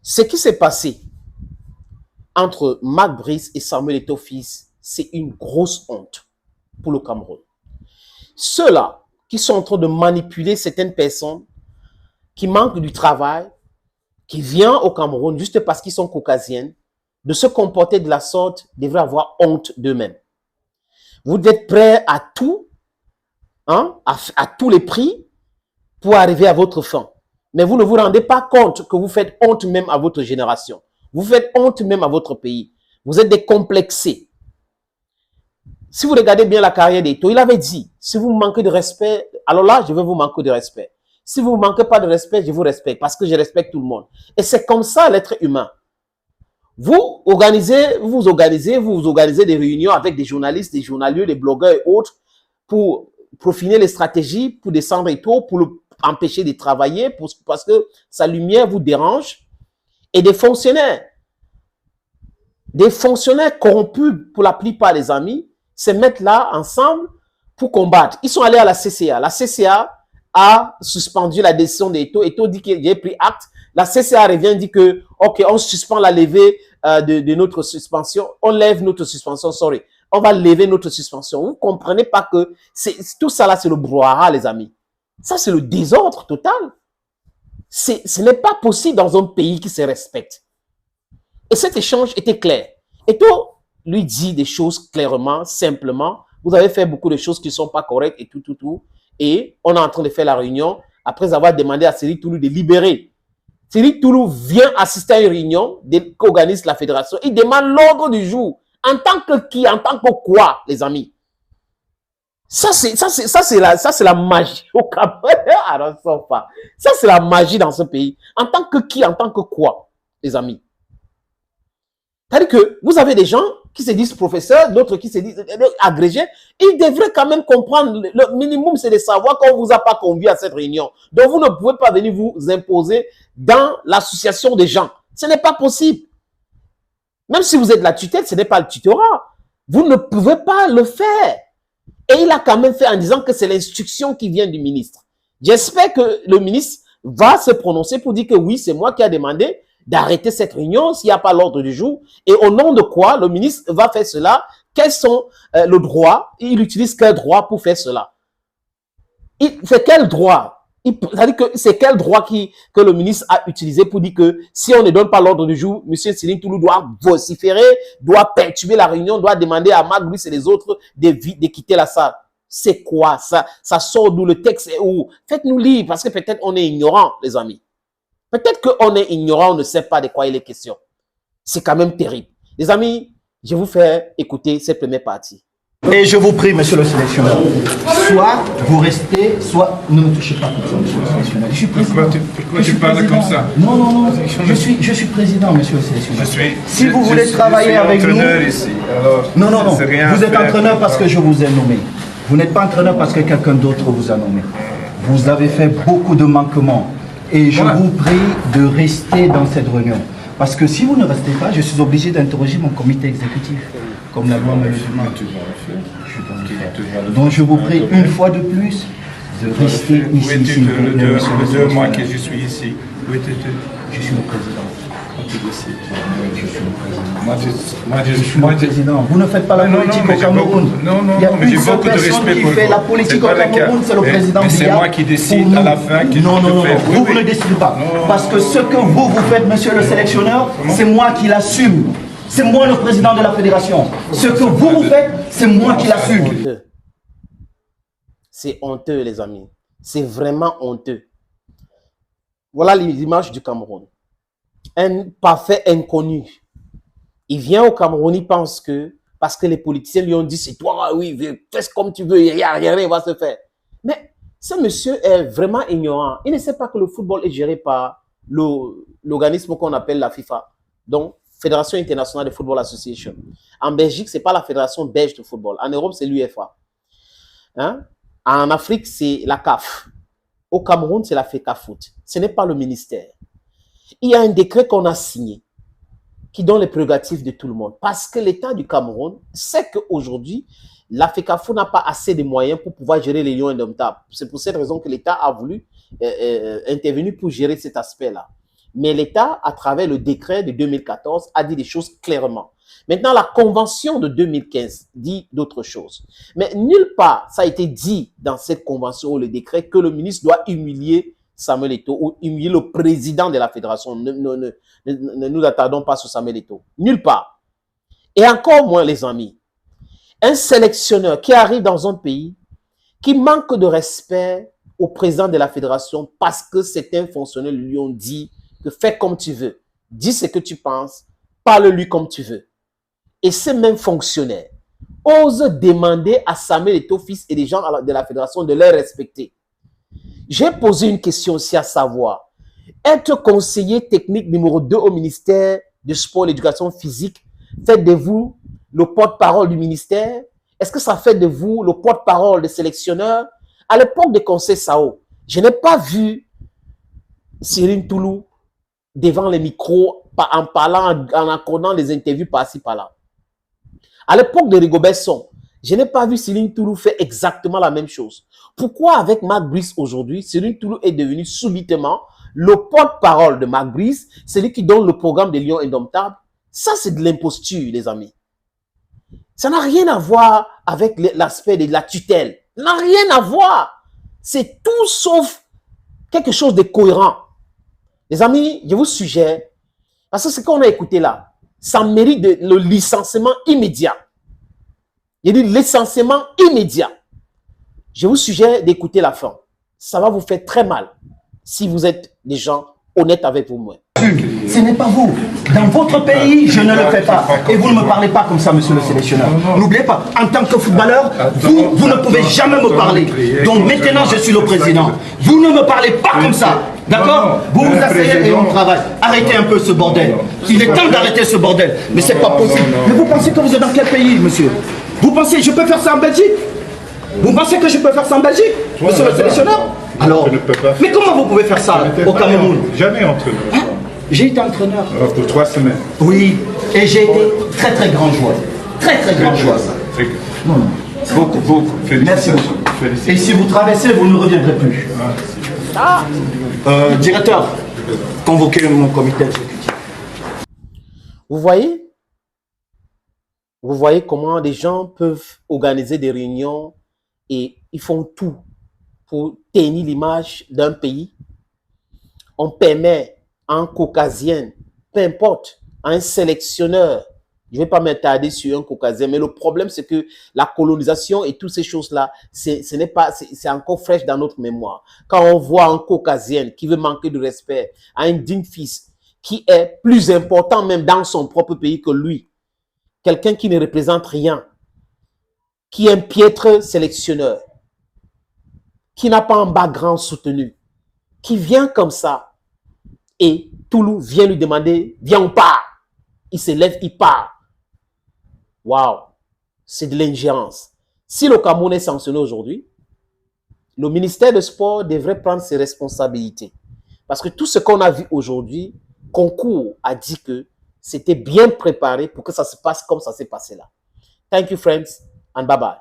Ce qui s'est passé entre Mac Brice et Samuel Eto'o fils, c'est une grosse honte pour le Cameroun. Ceux-là qui sont en train de manipuler certaines personnes qui manquent du travail, qui viennent au Cameroun juste parce qu'ils sont caucasiennes, de se comporter de la sorte, devraient avoir honte d'eux-mêmes. Vous êtes prêts à tout, hein, à tous les prix pour arriver à votre fin. Mais vous ne vous rendez pas compte que vous faites honte même à votre génération. Vous faites honte même à votre pays. Vous êtes décomplexés. Si vous regardez bien la carrière d'Eto'o, il avait dit, si vous me manquez de respect, alors là, je vais vous manquer de respect. Si vous ne manquez pas de respect, je vous respecte parce que je respecte tout le monde. Et c'est comme ça l'être humain. Vous organisez des réunions avec des journalistes, des journaliers, des blogueurs et autres pour profiner les stratégies, pour descendre Eto'o, pour l'empêcher de travailler, parce que sa lumière vous dérange. Et des fonctionnaires corrompus pour la plupart des amis, se mettent là ensemble pour combattre. Ils sont allés à la CCA. La CCA a suspendu la décision d'Eto'o. Eto'o dit qu'il a pris acte. La CCA revient, dit que, ok, on suspend la levée de notre suspension. On lève notre suspension, sorry. On va lever notre suspension. Vous ne comprenez pas que tout ça là, c'est le brouhaha, les amis. Ça, c'est le désordre total. Ce n'est pas possible dans un pays qui se respecte. Et cet échange était clair. Eto'o lui dit des choses clairement, simplement. Vous avez fait beaucoup de choses qui ne sont pas correctes et tout. Et on est en train de faire la réunion après avoir demandé à Seri Toulou de libérer. Seri Toulou vient assister à une réunion qu'organise la fédération. Il demande l'ordre du jour. En tant que qui? En tant que quoi, les amis? Ça, c'est la magie au Cameroun. Ça, c'est la magie dans ce pays. En tant que qui? En tant que quoi, les amis? C'est-à-dire que vous avez des gens qui se disent professeurs, d'autres qui se disent agrégés. Ils devraient quand même comprendre. Le minimum, c'est de savoir qu'on ne vous a pas convié à cette réunion. Donc, vous ne pouvez pas venir vous imposer dans l'association des gens. Ce n'est pas possible. Même si vous êtes la tutelle, ce n'est pas le tutorat. Vous ne pouvez pas le faire. Et il a quand même fait en disant que c'est l'instruction qui vient du ministre. J'espère que le ministre va se prononcer pour dire que oui, c'est moi qui a demandé d'arrêter cette réunion s'il n'y a pas l'ordre du jour. Et au nom de quoi le ministre va faire cela? Quels sont le droit? Il utilise quel droit pour faire cela? C'est quel droit? C'est-à-dire que c'est quel droit que le ministre a utilisé pour dire que si on ne donne pas l'ordre du jour, M. Seri Toulou doit vociférer, doit perturber la réunion, doit demander à Mac Brice et les autres de quitter la salle. C'est quoi ça? Ça sort d'où? Le texte est où? Faites-nous lire parce que peut-être on est ignorant, les amis. Peut-être qu'on est ignorant, on ne sait pas de quoi il est question. C'est quand même terrible. Les amis, je vous fais écouter cette première partie. Et je vous prie, monsieur le sélectionneur, soit vous restez, soit ne me touchez pas comme ça, monsieur le sélectionneur. Je suis président. Pourquoi tu parles comme ça? Non. Je suis président, monsieur le sélectionneur. Si vous voulez travailler avec nous... Ici, alors, non. Vous êtes entraîneur parce que je vous ai nommé. Vous n'êtes pas entraîneur parce que quelqu'un d'autre vous a nommé. Vous avez fait beaucoup de manquements. Et je vous prie de rester dans cette réunion. Parce que si vous ne restez pas, je suis obligé d'interroger mon comité exécutif. Comme la loi me le demande. Donc je vous prie une fois de plus de rester ici. Le 2 mois que je suis ici, où étais-tu? Je suis le président. Je suis le président. Moi, je suis le président. Vous ne faites pas la politique au Cameroun. Non, il y a mais une j'ai seule beaucoup de personne respect qui pour fait vous. la politique au Cameroun, c'est le président. Mais c'est moi qui décide à la fin. Non. Vous ne décidez pas. Parce que ce que vous faites, monsieur le sélectionneur, c'est moi qui l'assume. C'est moi le président de la fédération. Ce que vous faites, c'est moi qui l'assume. C'est honteux, les amis. C'est vraiment honteux. Voilà l'image du Cameroun. Un parfait inconnu. Il vient au Cameroun, il pense que, parce que les politiciens lui ont dit, c'est toi, oui, fais comme tu veux, il n'y a rien va se faire. Mais ce monsieur est vraiment ignorant. Il ne sait pas que le football est géré par l'organisme qu'on appelle la FIFA. Donc, Fédération Internationale de Football Association. En Belgique, ce n'est pas la Fédération belge de football. En Europe, c'est l'UEFA. Hein? En Afrique, c'est la CAF. Au Cameroun, c'est la FECAFOOT. Ce n'est pas le ministère. Il y a un décret qu'on a signé qui donne les prérogatives de tout le monde. Parce que l'État du Cameroun sait qu'aujourd'hui, la FECAFOOT n'a pas assez de moyens pour pouvoir gérer les lions indomptables. C'est pour cette raison que l'État a voulu intervenir pour gérer cet aspect-là. Mais l'État, à travers le décret de 2014, a dit des choses clairement. Maintenant, la convention de 2015 dit d'autres choses. Mais nulle part, ça a été dit dans cette convention ou le décret que le ministre doit humilier Samuel Eto'o ou humilier le président de la fédération. Ne nous attardons pas sur Samuel Eto'o. Nulle part. Et encore moins, les amis. Un sélectionneur qui arrive dans un pays qui manque de respect au président de la fédération parce que certains fonctionnaires lui ont dit que fais comme tu veux, dis ce que tu penses, parle-lui comme tu veux. Et ces mêmes fonctionnaires osent demander à Samuel Eto'o fils et des gens de la fédération de les respecter. J'ai posé une question aussi à savoir, être conseiller technique numéro 2 au ministère du Sport et de l'Éducation physique, fait de vous le porte-parole du ministère? Est-ce que ça fait de vous le porte-parole des sélectionneurs? À l'époque des conseils SAO, je n'ai pas vu Cyril Toulou devant les micros en parlant, en accordant des interviews par-ci, par-là. À l'époque de Rigobert Song, je n'ai pas vu Cyril Toulou faire exactement la même chose. Pourquoi avec Marc Brice aujourd'hui, Cyril Toulou est devenu subitement le porte-parole de Marc Brice, celui qui donne le programme des Lions Indomptables? Ça, c'est de l'imposture, les amis. Ça n'a rien à voir avec l'aspect de la tutelle. Ça n'a rien à voir. C'est tout sauf quelque chose de cohérent. Les amis, je vous suggère, parce que ce qu'on a écouté là, ça mérite le licenciement immédiat. Il dit licenciement immédiat. Je vous suggère d'écouter la fin. Ça va vous faire très mal si vous êtes des gens honnêtes avec vous-même. Ce n'est pas vous. Dans votre pays, je ne le fais pas. Et vous ne me parlez pas comme ça, monsieur le sélectionneur. N'oubliez pas, en tant que footballeur, vous ne pouvez jamais me parler. Donc maintenant, je suis le président. Vous ne me parlez pas comme ça. D'accord? Vous vous asseyez et on travaille. Arrêtez un peu ce bordel. Il est temps d'arrêter ce bordel. Mais c'est pas possible. Mais vous pensez que vous êtes dans quel pays, monsieur? Vous pensez que je peux faire ça en Belgique? Vous pensez que je peux faire ça en Belgique, monsieur le sélectionneur? Alors, mais comment vous pouvez faire ça au Cameroun? Jamais entraîneur. Hein? J'ai été entraîneur. Pour 3 semaines. Oui, et j'ai été très très grand joueur. Très très grand joueur. Non, non. Beaucoup, beaucoup. Merci beaucoup. Félicitations. Et si vous traversez, vous ne reviendrez plus. Directeur, convoquez mon comité exécutif. Vous voyez? Vous voyez comment des gens peuvent organiser des réunions et ils font tout pour tenir l'image d'un pays. On permet à un caucasien, peu importe, à un sélectionneur, je ne vais pas m'attarder sur un caucasien, mais le problème c'est que la colonisation et toutes ces choses-là, c'est encore fraîche dans notre mémoire. Quand on voit un caucasien qui veut manquer de respect à un digne fils qui est plus important même dans son propre pays que lui, quelqu'un qui ne représente rien, qui est un piètre sélectionneur, qui n'a pas un background soutenu, qui vient comme ça, et Toulou vient lui demander, viens on part. Il se lève, il part. Waouh, c'est de l'ingérence. Si le Cameroun est sanctionné aujourd'hui, le ministère des Sports devrait prendre ses responsabilités. Parce que tout ce qu'on a vu aujourd'hui concourt à dire que c'était bien préparé pour que ça se passe comme ça s'est passé là. Thank you friends and bye bye.